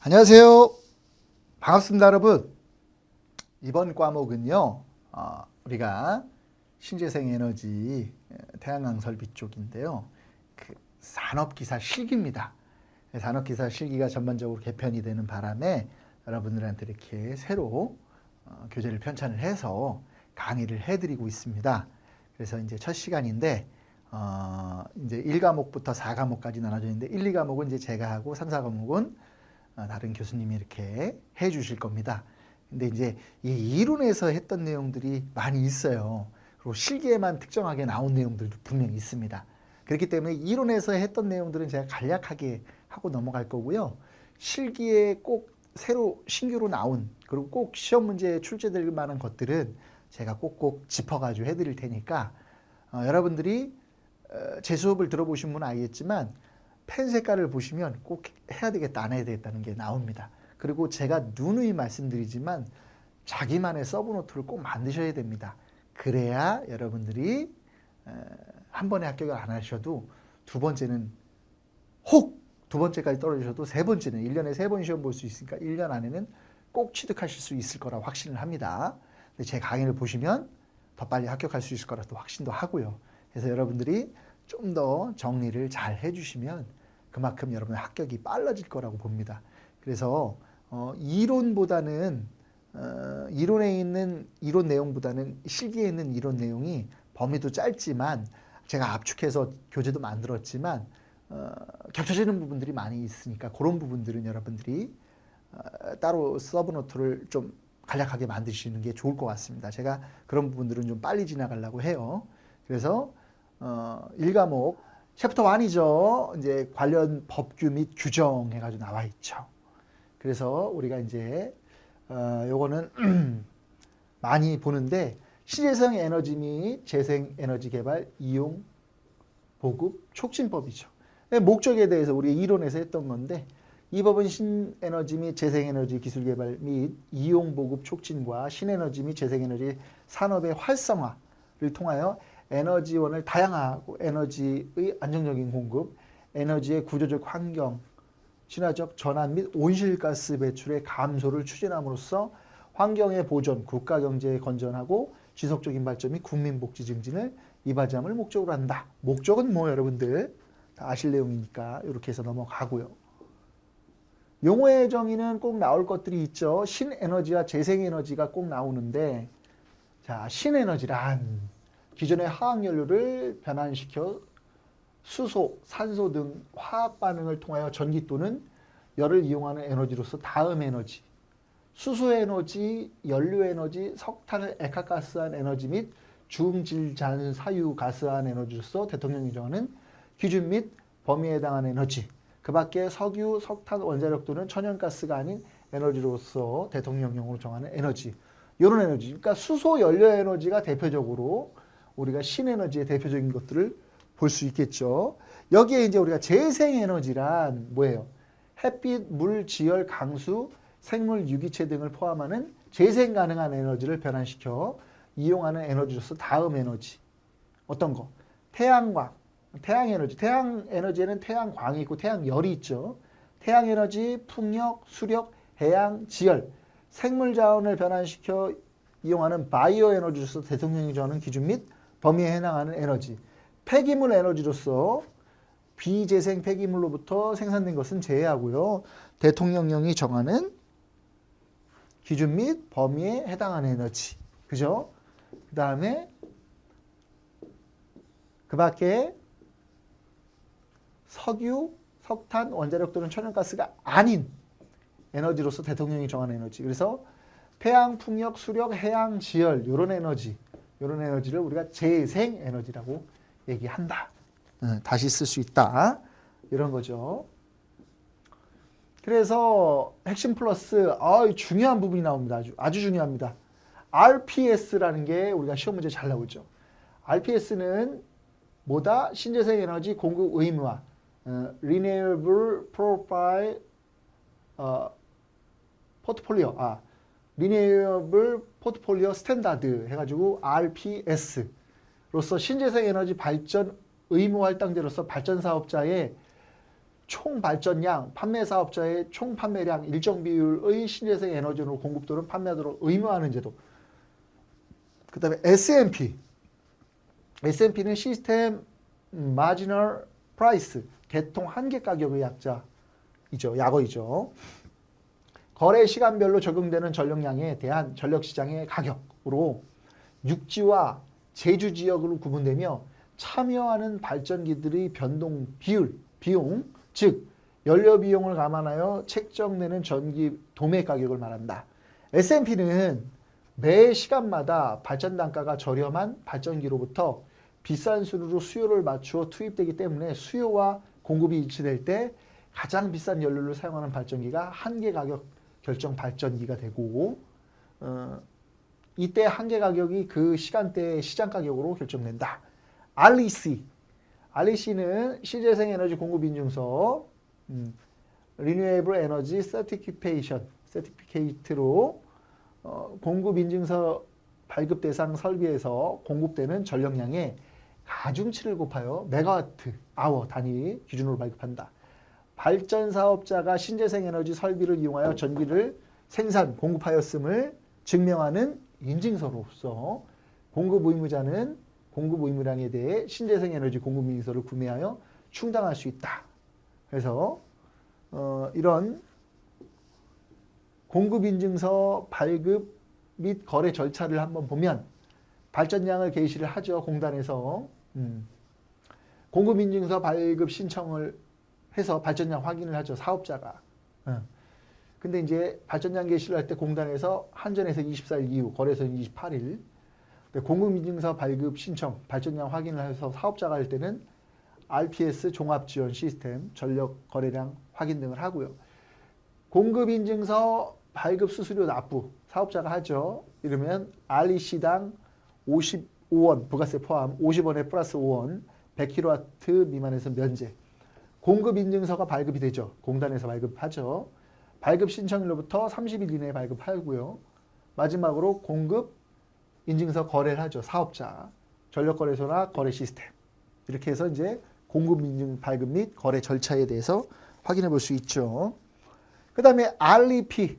안녕하세요. 반갑습니다, 여러분. 이번 과목은요, 우리가 신재생 에너지 태양광 설비 쪽인데요. 산업기사 실기입니다. 산업기사 실기가 전반적으로 개편이 되는 바람에 여러분들한테 이렇게 새로 교재를 편찬을 해서 강의를 해드리고 있습니다. 그래서 이제 첫 시간인데, 이제 1과목부터 4과목까지 나눠져 있는데, 1, 2과목은 이제 제가 하고 3, 4과목은 다른 교수님이 이렇게 해 주실 겁니다. 근데 이제 이 이론에서 했던 내용들이 많이 있어요. 그리고 실기에만 특정하게 나온 내용들도 분명히 있습니다. 그렇기 때문에 이론에서 했던 내용들은 제가 간략하게 하고 넘어갈 거고요. 실기에 꼭 새로 신규로 나온 그리고 꼭 시험 문제에 출제될 만한 것들은 제가 꼭꼭 짚어가지고 해드릴 테니까 여러분들이 제 수업을 들어보신 분은 알겠지만 펜 색깔을 보시면 꼭 해야 되겠다, 안 해야 되겠다는 게 나옵니다. 그리고 제가 누누이 말씀드리지만 자기만의 서브노트를 꼭 만드셔야 됩니다. 그래야 여러분들이 한 번에 합격을 안 하셔도 두 번째는 혹 두 번째까지 떨어지셔도 세 번째는 1년에 3번 시험 볼 수 있으니까 1년 안에는 꼭 취득하실 수 있을 거라 확신을 합니다. 근데 제 강의를 보시면 더 빨리 합격할 수 있을 거라 또 확신도 하고요. 그래서 여러분들이 좀 더 정리를 잘 해주시면 그만큼 여러분의 합격이 빨라질 거라고 봅니다. 그래서 이론보다는 이론에 있는 이론 내용보다는 실기에 있는 이론 내용이 범위도 짧지만 제가 압축해서 교재도 만들었지만 겹쳐지는 부분들이 많이 있으니까 그런 부분들은 여러분들이 따로 서브노트를 좀 간략하게 만드시는 게 좋을 것 같습니다. 제가 그런 부분들은 좀 빨리 지나가려고 해요. 그래서 1과목 챕터 1이죠. 이제 관련 법규 및 규정 해가지고 나와 있죠. 그래서 우리가 이제 요거는 많이 보는데 신재생 에너지 및 재생 에너지 개발 이용 보급 촉진법이죠. 목적에 대해서 우리 이론에서 했던 건데 이 법은 신에너지 및 재생에너지 기술 개발 및 이용 보급 촉진과 신에너지 및 재생에너지 산업의 활성화를 통하여 에너지원을 다양화하고 에너지의 안정적인 공급, 에너지의 구조적 환경, 친화적 전환 및 온실가스 배출의 감소를 추진함으로써 환경의 보존, 국가 경제의 건전하고 지속적인 발전 및 국민 복지 증진을 이바지함을 목적으로 한다. 목적은 뭐 여러분들 다 아실 내용이니까 이렇게 해서 넘어가고요. 용어의 정의는 꼭 나올 것들이 있죠. 신에너지와 재생에너지가 꼭 나오는데 자, 신에너지란 기존의 화학연료를 변환시켜 수소, 산소 등 화학 반응을 통하여 전기 또는 열을 이용하는 에너지로서 다음 에너지, 수소 에너지, 연료 에너지, 석탄을 액화가스한 에너지 및 중질잔 사유 가스한 에너지로서 대통령이 정하는 기준 및 범위에 해당하는 에너지, 그 밖에 석유, 석탄, 원자력 또는 천연가스가 아닌 에너지로서 대통령령으로 정하는 에너지, 이런 에너지, 그러니까 수소, 연료 에너지가 대표적으로 우리가 신에너지의 대표적인 것들을 볼 수 있겠죠. 여기에 이제 우리가 재생에너지란 뭐예요? 햇빛, 물, 지열, 강수, 생물, 유기체 등을 포함하는 재생 가능한 에너지를 변환시켜 이용하는 에너지로서 다음 에너지. 어떤 거? 태양광, 태양에너지. 태양에너지에는 태양광이 있고 태양열이 있죠. 태양에너지, 풍력, 수력, 해양, 지열, 생물자원을 변환시켜 이용하는 바이오 에너지로서 대통령이 정하는 기준 및 범위에 해당하는 에너지. 폐기물 에너지로서 비재생 폐기물로부터 생산된 것은 제외하고요. 대통령령이 정하는 기준 및 범위에 해당하는 에너지. 그죠? 그 다음에 그 밖에 석유, 석탄, 원자력 또는 천연가스가 아닌 에너지로서 대통령이 정하는 에너지. 그래서 태양, 풍력, 수력, 해양, 지열 이런 에너지를 우리가 재생 에너지라고 얘기한다. 다시 쓸 수 있다. 이런 거죠. 그래서 핵심 플러스 중요한 부분이 나옵니다. 아주 중요합니다. RPS라는 게 우리가 시험 문제 잘 나오죠. RPS는 뭐다? 신재생 에너지 공급 의무화, Renewable Profile Portfolio, Renewable Portfolio Standard 해가지고 RPS로서 신재생 에너지 발전 의무 할당제로서 발전 사업자의 총 발전량, 판매 사업자의 총 판매량 일정 비율의 신재생 에너지로 공급도를 판매하도록 의무화하는 제도. 그 다음에 S&P. S&P는 시스템 마지널 프라이스, 개통 한계 가격의 약어이죠. 거래 시간별로 적용되는 전력량에 대한 전력시장의 가격으로 육지와 제주 지역으로 구분되며 참여하는 발전기들의 변동 비용, 즉 연료 비용을 감안하여 책정되는 전기 도매 가격을 말한다. S&P는 매 시간마다 발전 단가가 저렴한 발전기로부터 비싼 수로 수요를 맞추어 투입되기 때문에 수요와 공급이 일치될 때 가장 비싼 연료를 사용하는 발전기가 한계 가격 결정 발전기가 되고 이때 한계 가격이 그 시간대의 시장 가격으로 결정된다. REC는 신재생 에너지 공급 인증서, Renewable Energy Certificate로 공급 인증서 발급 대상 설비에서 공급되는 전력량의 가중치를 곱하여 메가와트 아워 단위 기준으로 발급한다. 발전 사업자가 신재생 에너지 설비를 이용하여 전기를 생산, 공급하였음을 증명하는 인증서로서 공급 의무자는 공급 의무량에 대해 신재생 에너지 공급 인증서를 구매하여 충당할 수 있다. 그래서 이런 공급 인증서 발급 및 거래 절차를 한번 보면 발전량을 게시를 하죠. 공단에서 공급 인증서 발급 신청을 해서 발전량 확인을 하죠. 사업자가. 근데 이제 발전량 게시를 할 때 공단에서 한전에서 24일 이후, 거래소는 28일. 공급 인증서 발급 신청, 발전량 확인을 해서 사업자가 할 때는 RPS 종합 지원 시스템, 전력 거래량 확인 등을 하고요. 공급 인증서 발급 수수료 납부, 사업자가 하죠. 이러면 REC당 55원, 부가세 포함 50원에 플러스 5원, 100kW 미만에서 면제. 공급 인증서가 발급이 되죠. 공단에서 발급하죠. 발급 신청일로부터 30일 이내에 발급하고요. 마지막으로 공급 인증서 거래를 하죠. 사업자, 전력거래소나 거래 시스템. 이렇게 해서 이제 공급 인증 발급 및 거래 절차에 대해서 확인해 볼 수 있죠. 그 다음에 REP는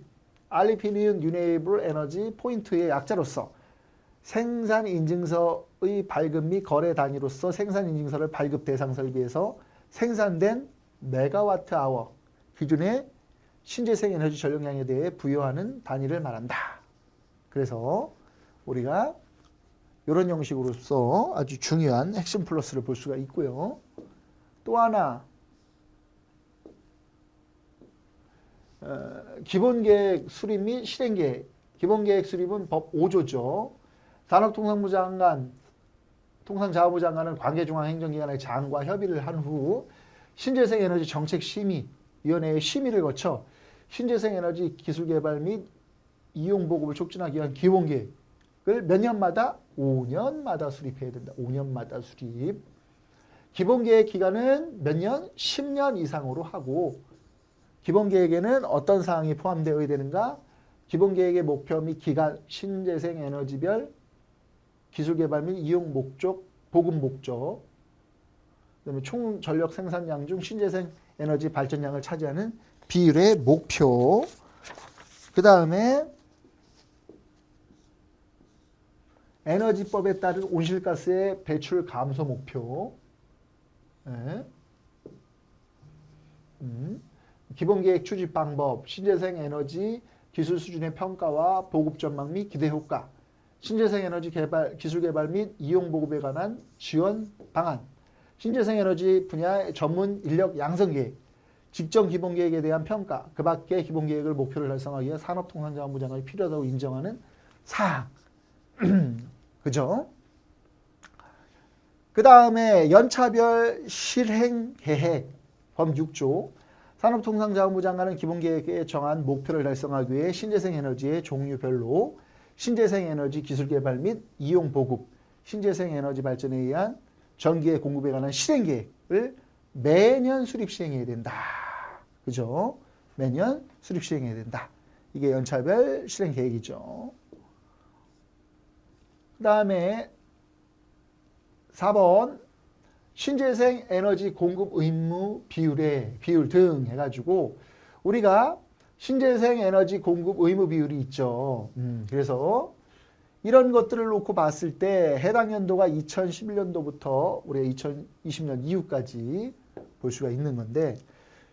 Renewable Energy 포인트의 약자로서 생산 인증서의 발급 및 거래 단위로서 생산 인증서를 발급 대상 설비에서 생산된 메가와트 아워 기준의 신재생 에너지 전력량에 대해 부여하는 단위를 말한다. 그래서 우리가 이런 형식으로서 아주 중요한 핵심 플러스를 볼 수가 있고요. 또 하나 기본계획 수립 및 실행계획. 기본계획 수립은 법 5조죠. 산업통상부 장관, 통상자원부 장관은 관계중앙행정기관의 장과 협의를 한 후 신재생 에너지 정책심의위원회의 심의를 거쳐 신재생 에너지 기술개발 및 이용보급을 촉진하기 위한 기본계획을 몇 년마다? 5년마다 수립해야 된다. 5년마다 수립. 기본계획 기간은 몇 년? 10년 이상으로 하고 기본계획에는 어떤 사항이 포함되어야 되는가? 기본계획의 목표 및 기간, 신재생 에너지별 기술개발 및 이용 목적, 보급 목적, 그다음에 총 전력 생산량 중 신재생 에너지 발전량을 차지하는 비율의 목표, 그 다음에 에너지법에 따른 온실가스의 배출 감소 목표, 네. 기본계획 추진 방법, 신재생 에너지 기술 수준의 평가와 보급 전망 및 기대 효과, 신재생 에너지 개발, 기술 개발 및 이용 보급에 관한 지원 방안, 신재생 에너지 분야 전문 인력 양성 계획, 직전 기본계획에 대한 평가, 그 밖의 기본계획을 목표를 달성하기 위해 산업통상자원부 장관이 필요하다고 인정하는 사항. 그죠? 그 다음에 연차별 실행계획, 범 6조. 산업통상자원부 장관은 기본계획에 정한 목표를 달성하기 위해 신재생 에너지의 종류별로 신재생 에너지 기술 개발 및 이용 보급, 신재생 에너지 발전에 의한 전기의 공급에 관한 실행계획을 매년 수립 시행해야 된다. 그죠? 매년 수립 시행해야 된다. 이게 연차별 실행계획이죠. 그 다음에 4번 신재생 에너지 공급 의무 비율 등 해가지고 우리가 신재생 에너지 공급 의무 비율이 있죠. 그래서 이런 것들을 놓고 봤을 때 해당 연도가 2011년도부터 우리가 2020년 이후까지 볼 수가 있는 건데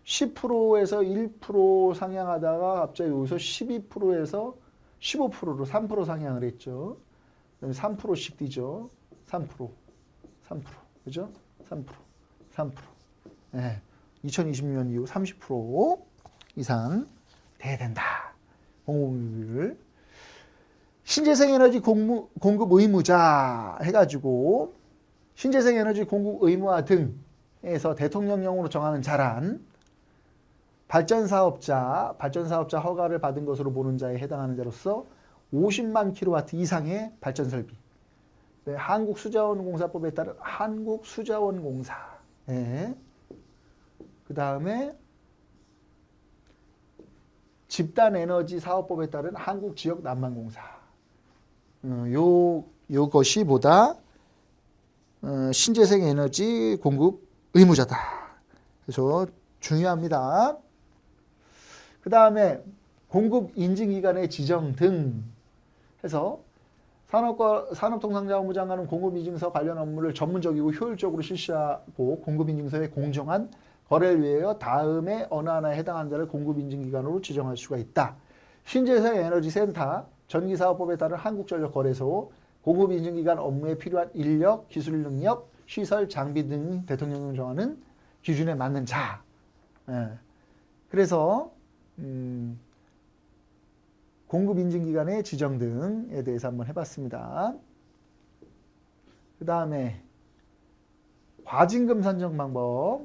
10%에서 1% 상향하다가 갑자기 여기서 12%에서 15%로 3% 상향을 했죠. 그다음에 3%씩 뛰죠. 3%, 그죠? 3%. 네. 2020년 이후 30% 이상 돼야 된다. 공급비율을. 신재생에너지 공급 의무자 해가지고 신재생에너지 공급 의무화 등에서 대통령령으로 정하는 자란 발전사업자 허가를 받은 것으로 보는 자에 해당하는 자로서 50만 킬로와트 이상의 발전설비. 네, 한국수자원공사법에 따른 한국수자원공사. 네. 그 다음에 집단에너지 사업법에 따른 한국지역난방공사. 요것이 보다 신재생에너지 공급 의무자다. 그래서 중요합니다. 그 다음에 공급인증기관의 지정 등 해서 산업통상자원부 장관은 공급인증서 관련 업무를 전문적이고 효율적으로 실시하고 공급인증서의 공정한 거래를 위하여 다음에 어느 하나에 해당하는 자를 공급인증기관으로 지정할 수가 있다. 신재생에너지센터, 전기사업법에 따른 한국전력거래소, 공급인증기관 업무에 필요한 인력, 기술 능력, 시설, 장비 등 대통령이 정하는 기준에 맞는 자. 그래서 공급인증기관의 지정 등에 대해서 한번 해봤습니다. 그 다음에 과징금 산정 방법.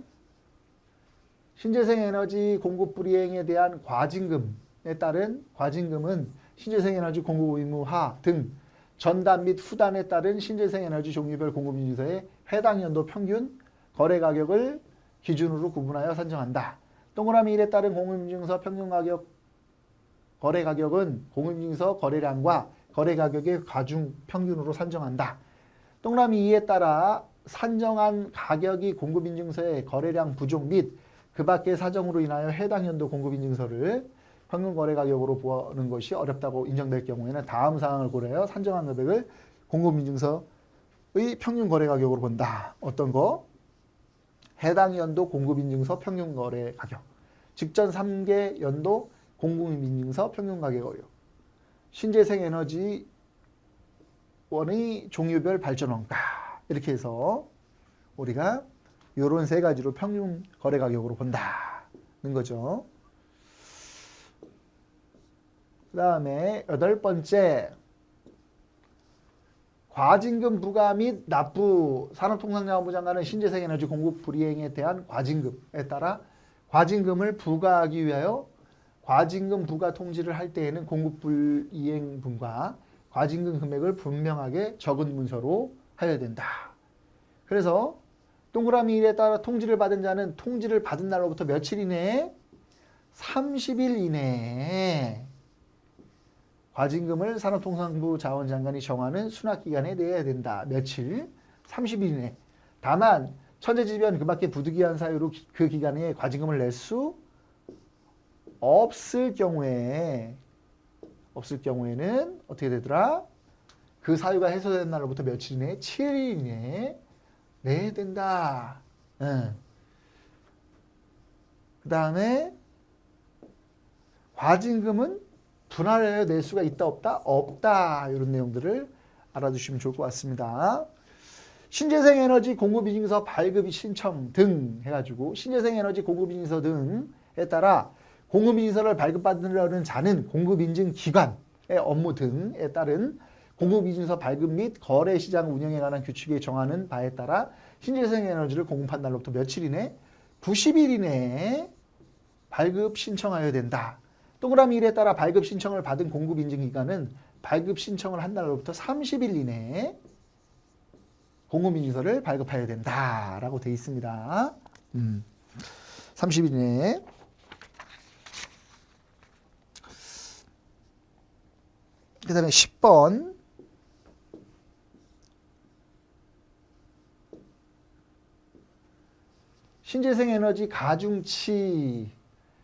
신재생에너지 공급 불이행에 대한 과징금에 따른 과징금은 신재생에너지 공급 의무화 등 전단 및 후단에 따른 신재생에너지 종류별 공급인증서의 해당 연도 평균 거래 가격을 기준으로 구분하여 산정한다. 동그라미 1에 따른 공급인증서 평균 가격 거래 가격은 공급인증서 거래량과 거래 가격의 과중 평균으로 산정한다. 동그라미 2에 따라 산정한 가격이 공급인증서의 거래량 부족 및 그 밖의 사정으로 인하여 해당 연도 공급인증서를 평균 거래 가격으로 보는 것이 어렵다고 인정될 경우에는 다음 사항을 고려하여 산정한 금액을 공급인증서의 평균 거래 가격으로 본다. 어떤 거? 해당 연도 공급인증서 평균 거래 가격. 직전 3개 연도 공급인증서 평균 가격이요. 신재생에너지원의 종류별 발전 원가. 이렇게 해서 우리가 이런 세 가지로 평균 거래 가격으로 본다는 거죠. 그 다음에 8번째, 과징금 부과 및 납부. 산업통상자원부 장관은 신재생에너지 공급 불이행에 대한 과징금에 따라 과징금을 부과하기 위하여 과징금 부과 통지를 할 때에는 공급 불이행분과 과징금 금액을 분명하게 적은 문서로 하여야 된다. 그래서 동그라미 1에 따라 통지를 받은 자는 통지를 받은 날로부터 며칠 이내에 30일 이내에 과징금을 산업통상부 자원장관이 정하는 수납기간에 내야 된다. 며칠? 30일 이내. 다만 천재지변 그 밖에 부득이한 사유로 그 기간에 과징금을 낼 수 없을 경우에는 어떻게 되더라? 그 사유가 해소된 날로부터 며칠 이내에 7일 이내에 내야 된다. 그 다음에 과징금은 분할하여 낼 수가 있다 없다? 없다. 이런 내용들을 알아두시면 좋을 것 같습니다. 신재생에너지 공급인증서 발급 신청 등 해가지고 신재생에너지 공급인증서 등에 따라 공급인증서를 발급받으려는 자는 공급인증기관의 업무 등에 따른 공급인증서 발급 및 거래시장 운영에 관한 규칙에 정하는 바에 따라 신재생에너지를 공급한 날로부터 며칠 이내? 90일 이내에 발급 신청하여야 된다. 동그라미 1에 따라 발급 신청을 받은 공급인증기관은 발급 신청을 한 날로부터 30일 이내에 공급인증서를 발급해야 된다라고 되어 있습니다. 30일 이내에. 그 다음에 10번. 신재생 에너지 가중치,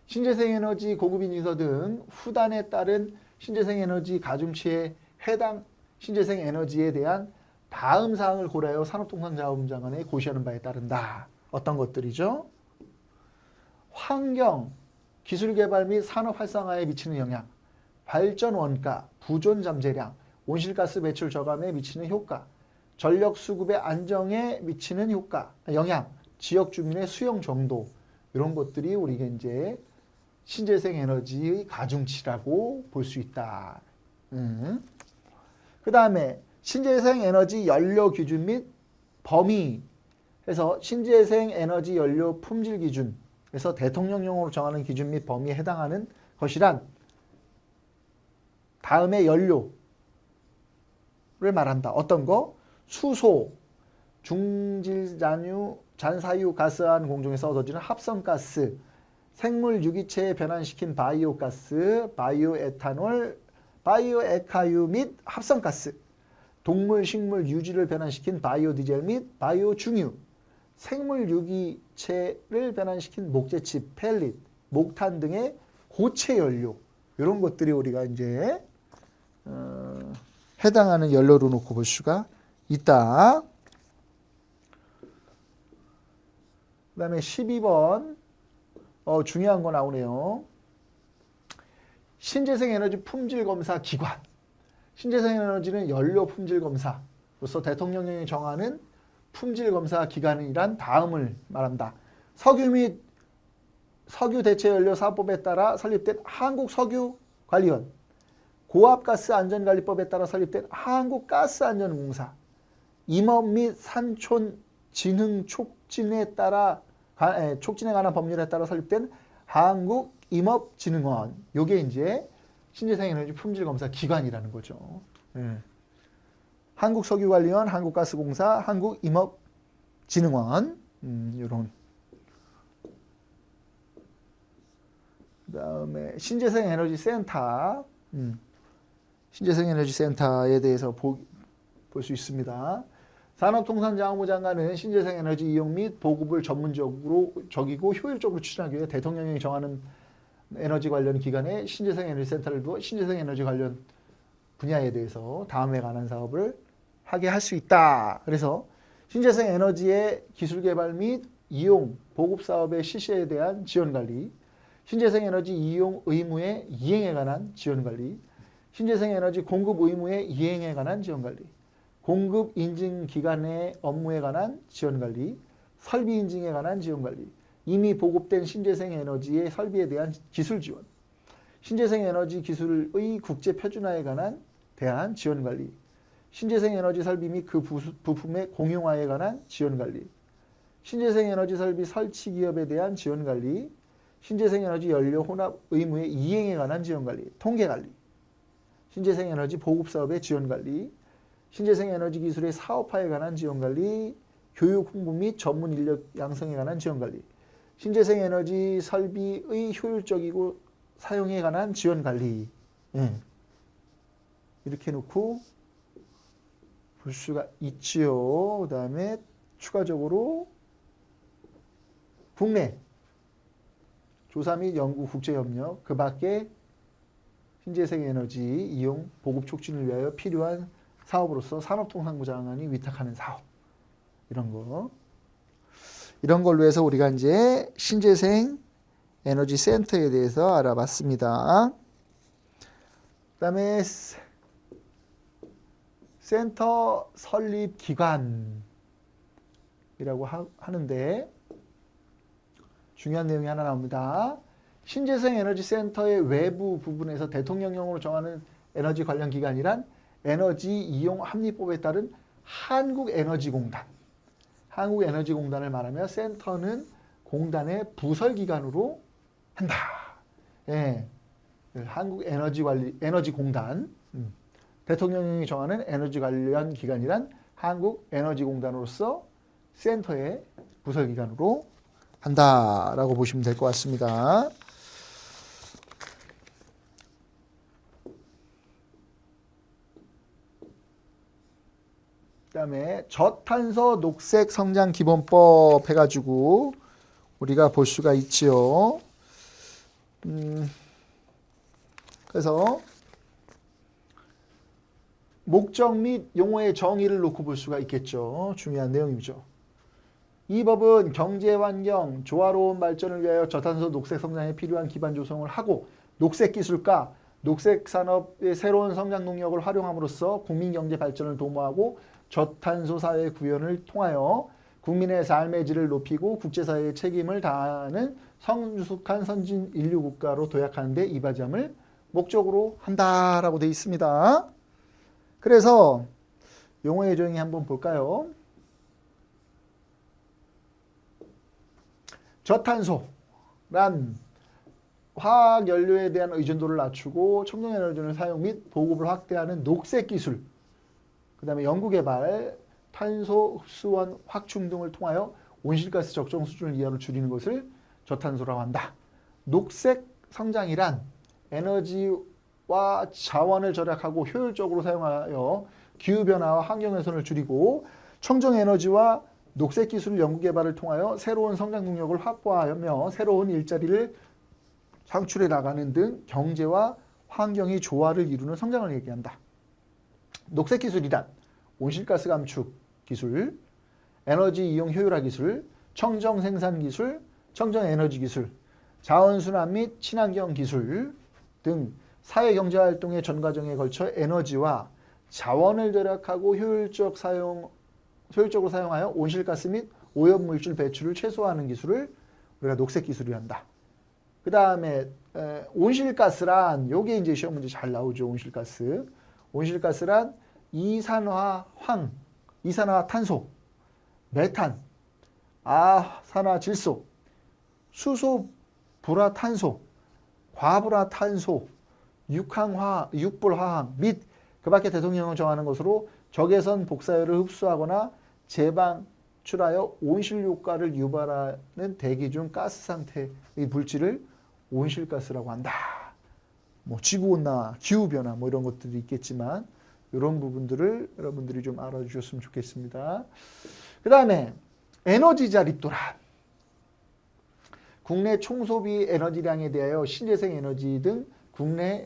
신재생 에너지 고급 인증서 등 후단에 따른 신재생 에너지 가중치에 해당 신재생 에너지에 대한 다음 사항을 고려하여 산업통상자원부장관에 고시하는 바에 따른다. 어떤 것들이죠? 환경, 기술 개발 및 산업 활성화에 미치는 영향, 발전 원가, 부존 잠재량, 온실가스 배출 저감에 미치는 효과, 전력 수급의 안정에 미치는 영향, 지역 주민의 수용 정도, 이런 것들이 우리가 이제 신재생 에너지의 가중치라고 볼 수 있다. 그 다음에 신재생 에너지 연료 기준 및 범위 해서 신재생 에너지 연료 품질 기준 그래서 대통령령으로 정하는 기준 및 범위에 해당하는 것이란 다음의 연료를 말한다. 어떤 거? 수소, 중질잔유, 잔사유 가스한 공정에서 얻어지는 합성가스, 생물 유기체에 변환시킨 바이오가스, 바이오에탄올, 바이오에카유 및 합성가스, 동물, 식물, 유지를 변환시킨 바이오디젤 및 바이오중유, 생물 유기체를 변환시킨 목재칩, 펠릿, 목탄 등의 고체 연료 이런 것들이 우리가 이제 해당하는 연료로 놓고 볼 수가 있다. 그 다음에 12번 중요한 거 나오네요. 신재생 에너지 품질 검사 기관. 신재생 에너지는 연료 품질 검사로서 대통령령이 정하는 품질 검사 기관이란 다음을 말한다. 석유 및 석유 대체 연료 사업법에 따라 설립된 한국석유관리원, 고압가스안전관리법에 따라 설립된 한국가스안전공사, 임업 및 산촌 진흥 촉진에 관한 법률에 따라 설립된 한국임업진흥원. 요게 이제 신재생 에너지 품질 검사 기관이라는 거죠. 한국석유관리원, 한국가스공사, 한국임업진흥원 이런. 그다음에 신재생 에너지 센터. 신재생 에너지 센터에 대해서 볼 수 있습니다. 산업통상자원부 장관은 신재생 에너지 이용 및 보급을 전문적으로 적이고 효율적으로 추진하기 위해 대통령이 정하는 에너지 관련 기관에 신재생 에너지 센터를 두어 신재생 에너지 관련 분야에 대해서 다음에 관한 사업을 하게 할 수 있다. 그래서 신재생 에너지의 기술 개발 및 이용, 보급 사업의 실시에 대한 지원 관리, 신재생 에너지 이용 의무의 이행에 관한 지원 관리, 신재생 에너지 공급 의무의 이행에 관한 지원 관리, 공급 인증 기관의 업무에 관한 지원 관리, 설비 인증에 관한 지원 관리, 이미 보급된 신재생 에너지의 설비에 대한 기술 지원, 신재생 에너지 기술의 국제 표준화에 관한 대한 지원 관리, 신재생 에너지 설비 및 그 부품의 공용화에 관한 지원 관리, 신재생 에너지 설비 설치 기업에 대한 지원 관리, 신재생 에너지 연료 혼합 의무의 이행에 관한 지원 관리, 통계 관리, 신재생 에너지 보급 사업의 지원 관리, 신재생 에너지 기술의 사업화에 관한 지원 관리, 교육 홍보 및 전문 인력 양성에 관한 지원 관리, 신재생 에너지 설비의 효율적이고 사용에 관한 지원 관리. 이렇게 놓고 볼 수가 있지요. 그 다음에 추가적으로 국내 조사 및 연구 국제협력, 그 밖에 신재생 에너지 이용 보급 촉진을 위하여 필요한 사업으로서 산업통상부 장관이 위탁하는 사업. 이런 걸로 해서 우리가 이제 신재생 에너지 센터에 대해서 알아봤습니다. 그 다음에 센터 설립 기관이라고 하는데 중요한 내용이 하나 나옵니다. 신재생 에너지 센터의 외부 부분에서 대통령령으로 정하는 에너지 관련 기관이란 에너지 이용 합리법에 따른 한국에너지공단. 한국에너지공단을 말하며 센터는 공단의 부설기관으로 한다. 예. 한국에너지공단. 대통령령이 정하는 에너지 관련 기관이란 한국에너지공단으로서 센터의 부설기관으로 한다라고 보시면 될 것 같습니다. 그 다음에 저탄소 녹색 성장 기본법 해가지고 우리가 볼 수가 있지요. 그래서 목적 및 용어의 정의를 놓고 볼 수가 있겠죠. 중요한 내용이죠. 이 법은 경제환경 조화로운 발전을 위하여 저탄소 녹색 성장에 필요한 기반 조성을 하고 녹색 기술과 녹색 산업의 새로운 성장 동력을 활용함으로써 국민경제 발전을 도모하고 저탄소 사회 구현을 통하여 국민의 삶의 질을 높이고 국제사회의 책임을 다하는 성숙한 선진 인류 국가로 도약하는 데 이바지함을 목적으로 한다라고 되어 있습니다. 그래서 용어의 정의 한번 볼까요? 저탄소란 화학연료에 대한 의존도를 낮추고 청정에너지를 사용 및 보급을 확대하는 녹색 기술, 그 다음에 연구개발, 탄소 흡수원 확충 등을 통하여 온실가스 적정 수준을 이하로 줄이는 것을 저탄소라고 한다. 녹색 성장이란 에너지와 자원을 절약하고 효율적으로 사용하여 기후변화와 환경훼손을 줄이고 청정에너지와 녹색 기술 연구개발을 통하여 새로운 성장 동력을 확보하며 새로운 일자리를 창출해 나가는 등 경제와 환경의 조화를 이루는 성장을 얘기한다. 녹색 기술이란 온실가스 감축 기술, 에너지 이용 효율화 기술, 청정 생산 기술, 청정 에너지 기술, 자원순환 및 친환경 기술 등 사회경제활동의 전 과정에 걸쳐 에너지와 자원을 절약하고 효율적으로 사용하여 온실가스 및 오염물질 배출을 최소화하는 기술을 우리가 녹색 기술이라 한다. 그 다음에 온실가스란 요게 이제 시험 문제 잘 나오죠. 온실가스. 온실가스란 이산화탄소, 메탄, 아산화질소, 수소불화탄소, 과불화탄소, 육불화학 및 그 밖에 대통령을 정하는 것으로 적외선 복사열을 흡수하거나 재방출하여 온실효과를 유발하는 대기 중 가스 상태의 물질을 온실가스라고 한다. 뭐 지구온난화, 기후변화 뭐 이런 것들이 있겠지만 이런 부분들을 여러분들이 좀 알아주셨으면 좋겠습니다. 그 다음에 에너지 자립도란. 국내 총소비 에너지량에 대하여 신재생 에너지 등 국내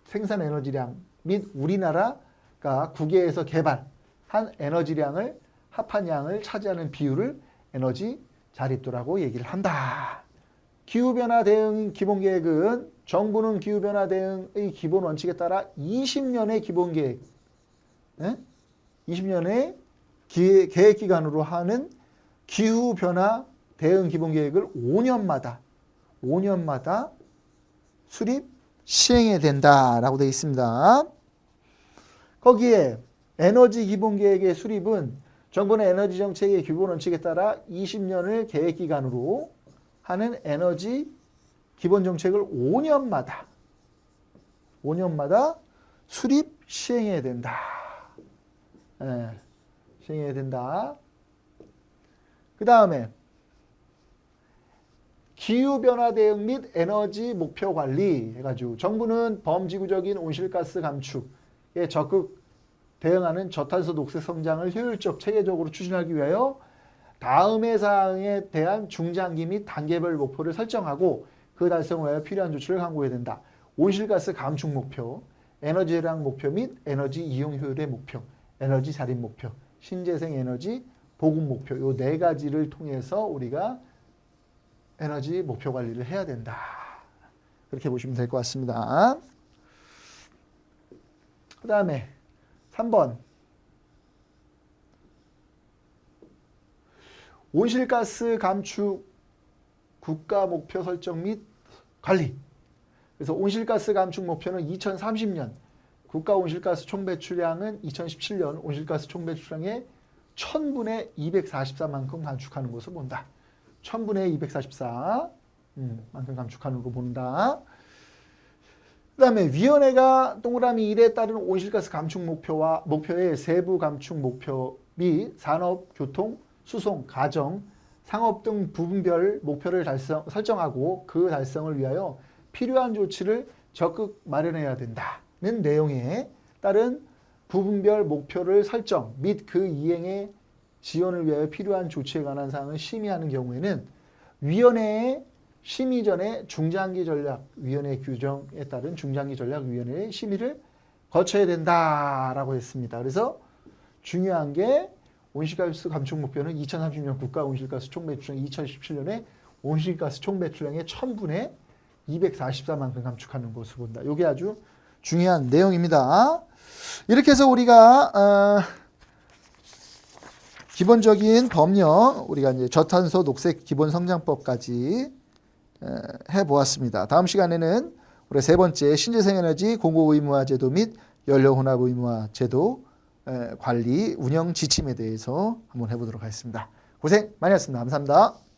생산 에너지량 및 우리나라가 국외에서 개발한 에너지량을 합한 양을 차지하는 비율을 에너지 자립도라고 얘기를 한다. 기후변화 대응 기본계획은 정부는 기후변화 대응의 기본 원칙에 따라 20년의 기본계획, 20년의 계획기간으로 하는 기후변화 대응 기본계획을 5년마다 수립, 시행해야 된다라고 되어 있습니다. 거기에 에너지 기본계획의 수립은 정부는 에너지 정책의 기본 원칙에 따라 20년을 계획기간으로 하는 에너지 기본 정책을 5년마다 수립, 시행해야 된다. 시행해야 된다. 그 다음에 기후변화 대응 및 에너지 목표 관리 해가지고 정부는 범지구적인 온실가스 감축에 적극 대응하는 저탄소 녹색 성장을 효율적 체계적으로 추진하기 위하여 다음의 사항에 대한 중장기 및 단계별 목표를 설정하고 그 달성을 위하여 필요한 조치를 강구해야 된다. 온실가스 감축 목표, 에너지 절약 목표 및 에너지 이용 효율의 목표, 에너지 자립 목표, 신재생 에너지 보급 목표 이 네 가지를 통해서 우리가 에너지 목표 관리를 해야 된다. 그렇게 보시면 될 것 같습니다. 그 다음에 3번 온실가스 감축 국가 목표 설정 및 관리. 그래서 온실가스 감축 목표는 2030년 국가 온실가스 총배출량은 2017년 온실가스 총배출량의 1000분의 244만큼 감축하는 것을 본다. 1000분의 244 만큼 감축하는 거 본다. 그 다음에 위원회가 동그라미 1에 따른 온실가스 감축 목표의 세부 감축 목표 및 산업, 교통, 수송, 가정, 상업 등 부분별 목표를 설정하고 그 달성을 위하여 필요한 조치를 적극 마련해야 된다는 내용에 따른 부분별 목표를 설정 및 그 이행의 지원을 위하여 필요한 조치에 관한 사항을 심의하는 경우에는 위원회의 심의 전에 중장기전략위원회 규정에 따른 중장기전략위원회의 심의를 거쳐야 된다라고 했습니다. 그래서 중요한 게 온실가스 감축 목표는 2030년 국가 온실가스 총매출량 2017년에 온실가스 총매출량의 1000분의 244만큼 감축하는 것으로 본다. 이게 아주 중요한 내용입니다. 이렇게 해서 우리가 기본적인 법령, 우리가 이제 저탄소 녹색 기본성장법까지 해보았습니다. 다음 시간에는 우리 세 번째 신재생에너지 공고의무화 제도 및 연료혼합의무화 제도 관리 운영 지침에 대해서 한번 해보도록 하겠습니다. 고생 많이 하셨습니다. 감사합니다.